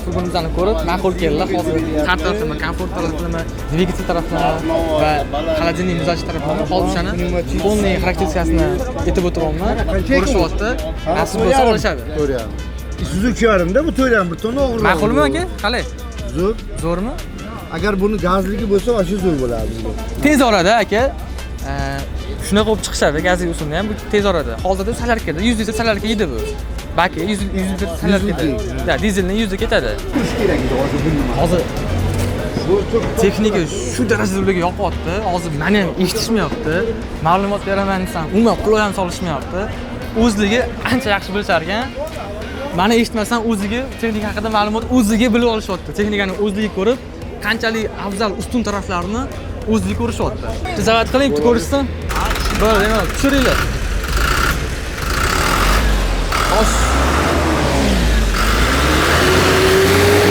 furgonimizni ko'rib, ma'qul keldilar. Hozir har taraflama komfort taraflama, dvigatel taraflama va холодильник muzaj taraflama hozir o'shani полный xarakteristikasini aytib o'tiryapman. Ko'rishyapti. Nasib bo'lsa olishadi. Ko'ryapman. Isuzu ko'rarimda bu to'yam bir tona o'g'ri. Ma'qulmi aka? Qalay? Zo'r. Zo'rmi? Agar buni gazligi bo'lsa, o'sha zo'r bo'ladi bizga. Tez orada aka shunaqa olib chiqishadi, gazli usulni ham bu tez orada. Hozirda salarkada 100 litr salarka yedi bu. Baki 100 litr salarka yedi. Ya dizelni 100 ketadi. Kerak edi hozir bu nima? Hozir texnika shu darajada ularga yoqyapti. Hozir meni ham eshitishmayapti. Ma'lumot beraman desam, umuman quloq ham solishmayapti. O'zligi ancha yaxshi bilishar ekan. Meni eshitmasdan o'ziga texnika haqida ma'lumot o'ziga bilib olishyapti. Texnikani o'zligi ko'rib, qanchalik afzal ustun taraflarini o'zligi ko'rishyapti. Zavat qiling, bitta ko'rishsin. Bo'ldi, tushiringlar. Xo'sh.